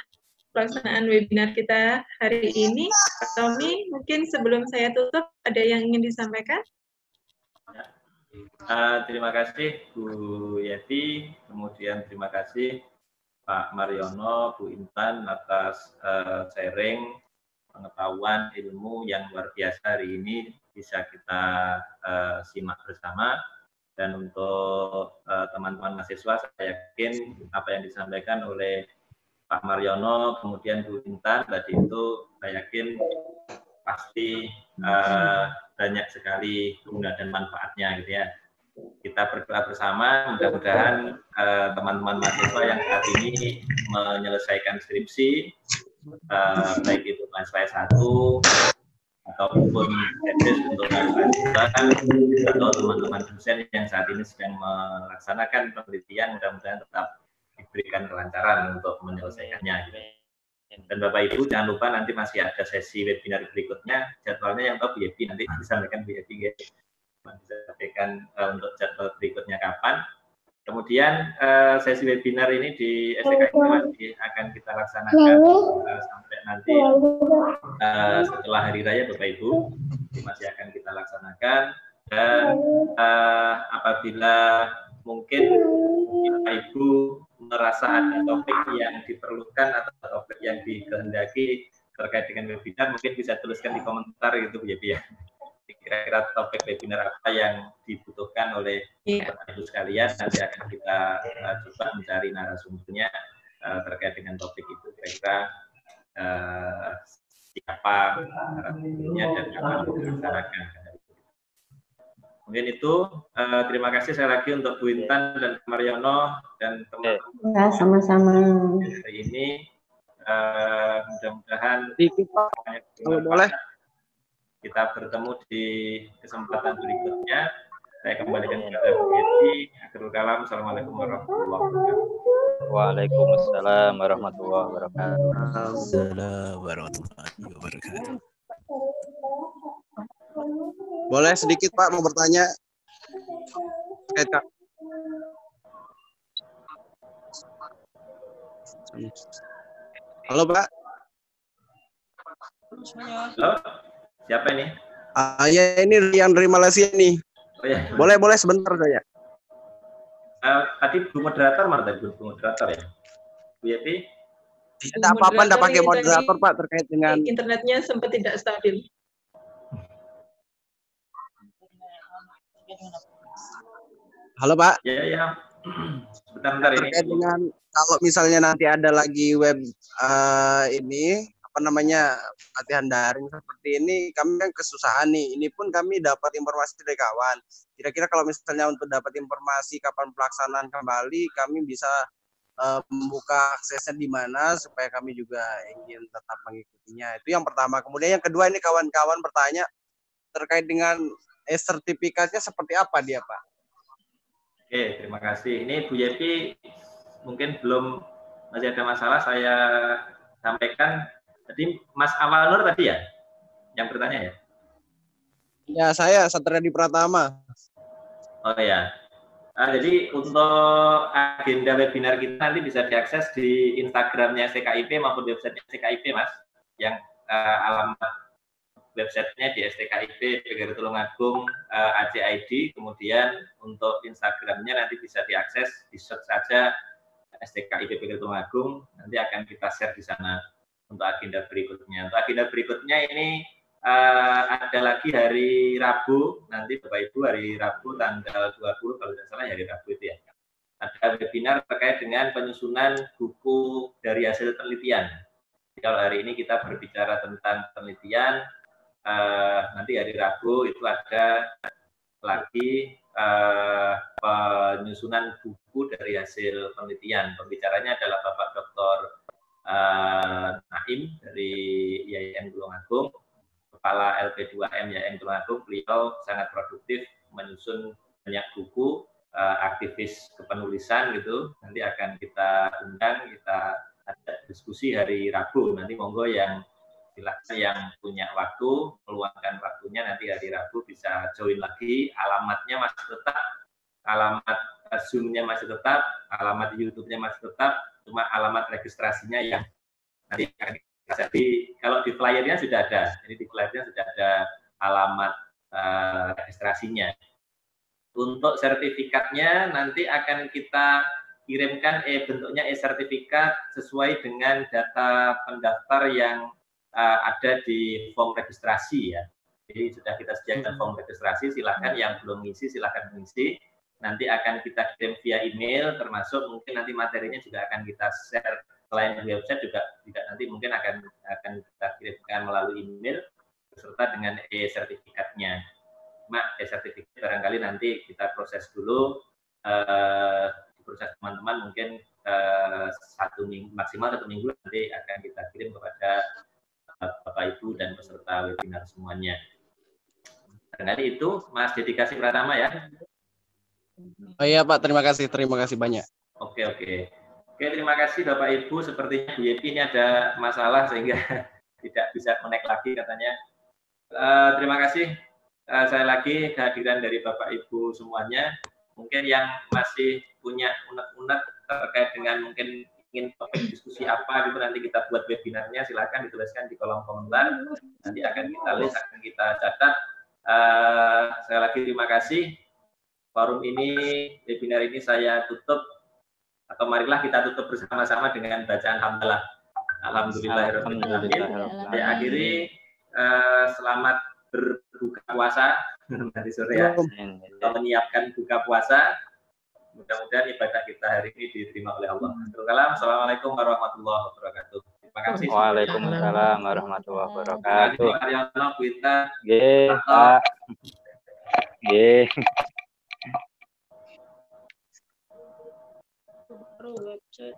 pelaksanaan webinar kita hari ini. Pak Tommy, mungkin sebelum saya tutup, ada yang ingin disampaikan? Terima kasih Bu Yeti, kemudian terima kasih Pak Mariono, Bu Intan atas sharing pengetahuan ilmu yang luar biasa hari ini bisa kita simak bersama. Dan untuk teman-teman mahasiswa, saya yakin apa yang disampaikan oleh Pak Mariono, kemudian Bu Intan tadi itu saya yakin pasti banyak sekali guna dan manfaatnya gitu ya. kita berdoa bersama, mudah-mudahan teman-teman mahasiswa yang saat ini menyelesaikan skripsi, baik itu mahasiswa S1 ataupun tesis untuk mahasiswa S2 atau teman-teman dosen yang saat ini sedang melaksanakan penelitian, mudah-mudahan tetap diberikan kelancaran untuk menyelesaikannya. Dan Bapak Ibu jangan lupa nanti masih ada sesi webinar berikutnya, jadwalnya yang tahu Bu Yepi, nanti disampaikan Bu Yepi, disampaikan untuk jadwal berikutnya kapan. Kemudian sesi webinar ini di STKIP masih akan kita laksanakan sampai nanti setelah Hari Raya Bapak Ibu, masih akan kita laksanakan. Dan apabila mungkin Bapak Ibu merasa ada topik yang diperlukan atau topik yang dikehendaki terkait dengan webinar, mungkin bisa tuliskan di komentar gitu ya, ya. Kira-kira topik webinar apa yang dibutuhkan oleh Bapak Ibu sekalian, nanti akan kita coba mencari narasumbernya terkait dengan topik itu, kira-kira siapa narasumbernya dan akan dilaksanakan. Mungkin itu, terima kasih sekali lagi untuk Bu Intan dan Mariono dan teman-teman. Ya, sama-sama. Hari ini, mudah-mudahan kalau boleh kita bertemu di kesempatan berikutnya. Saya kembalikan kepada Bu Yeti. Akhirul kalam. Assalamualaikum warahmatullahi wabarakatuh. Waalaikumsalam warahmatullahi wabarakatuh. Assalamualaikum warahmatullahi wabarakatuh. boleh sedikit Pak mau bertanya. Kak. Halo Pak. Halo, siapa ini? Ya ini yang dari Malaysia nih. Oh, ya. Boleh sebentar saja. Tadi Bu moderator mana tadi Bu moderator ya? Bu Yeti? Tidak apa-apa, tidak pakai moderator Pak terkait dengan internetnya sempat tidak stabil. Halo Pak. Ya. Bentar ini. Terkait dengan kalau misalnya nanti ada lagi web ini apa namanya latihan daring seperti ini, kami kan kesusahan nih. Ini pun kami dapat informasi dari kawan. Kira-kira kalau misalnya untuk dapat informasi kapan pelaksanaan kembali, kami bisa membuka aksesnya di mana supaya kami juga ingin tetap mengikutinya. Itu yang pertama. Kemudian yang kedua ini kawan-kawan bertanya terkait dengan sertifikatnya seperti apa dia Pak? Oke, terima kasih. Ini Bu Yepi mungkin belum masih ada masalah saya sampaikan. Tadi Mas Awal Nur tadi ya yang bertanya ya? Ya saya Satriadi Pratama. Oh ya. Jadi untuk agenda webinar kita nanti bisa diakses di Instagramnya STKIP maupun website STKIP Mas. Yang alamat websitenya di STKIP PGRI Tulungagung ACID. Kemudian untuk Instagramnya nanti bisa diakses, di search saja STKIP PGRI Tulungagung. Nanti akan kita share di sana untuk agenda berikutnya. Untuk agenda berikutnya ini ada lagi hari Rabu, nanti Bapak Ibu hari Rabu tanggal 20 kalau tidak salah hari Rabu itu ya. Ada webinar terkait dengan penyusunan buku dari hasil penelitian. Jadi kalau hari ini kita berbicara tentang penelitian, nanti hari Rabu itu ada lagi penyusunan buku dari hasil penelitian. Pembicaranya adalah Bapak Dr. Naim dari IAIN Tulungagung, Kepala LP2M IAIN Tulungagung. Beliau sangat produktif menyusun banyak buku, aktivis kepenulisan gitu. Nanti akan kita undang, kita ada diskusi hari Rabu. Nanti monggo yang silakan yang punya waktu, meluangkan waktunya nanti hari Rabu bisa join lagi. Alamatnya masih tetap, alamat Zoom-nya masih tetap, alamat YouTube-nya masih tetap, cuma alamat registrasinya yang nanti akan jadi kalau di flyernya sudah ada, jadi di flyernya sudah ada alamat registrasinya. Untuk sertifikatnya nanti akan kita kirimkan bentuknya sertifikat sesuai dengan data pendaftar yang ada di form registrasi ya. Jadi sudah kita sediakan form registrasi, silakan yang belum ngisi silakan mengisi. Nanti akan kita kirim via email, termasuk mungkin nanti materinya juga akan kita share selain di website juga nanti mungkin akan kita kirimkan melalui email beserta dengan sertifikatnya. Cuma sertifikat barangkali nanti kita proses dulu, proses teman-teman mungkin 1 minggu, maksimal 1 minggu nanti akan kita kirim kepada Bapak Ibu dan peserta webinar semuanya. Barangkali itu Mas Dedikasi Pratama ya. Oh iya Pak, terima kasih banyak. Oke, terima kasih Bapak Ibu. Sepertinya Bu Yepi ini ada masalah sehingga tidak bisa connect lagi katanya. Terima kasih saya lagi kehadiran dari Bapak Ibu semuanya. Mungkin yang masih punya unek-unek terkait dengan mungkin ingin topik diskusi apa gitu, nanti kita buat webinarnya, silakan dituliskan di kolom komentar. Nanti akan kita list, akan kita catat. Sekali lagi terima kasih. Forum ini, webinar ini saya tutup, atau marilah kita tutup bersama-sama dengan bacaan hamdalah. Alhamdulillahirrahmanirrahim. Saya akhiri, selamat berbuka puasa nanti sore ya. Kita menyiapkan buka puasa. Mudah-mudahan ibadah kita hari ini diterima oleh Allah. Assalamualaikum warahmatullahi wabarakatuh. Terima kasih. Waalaikumsalam warahmatullahi wabarakatuh. Terima kasih Aryono, Gwita. Nggih, Pak. Nggih. Website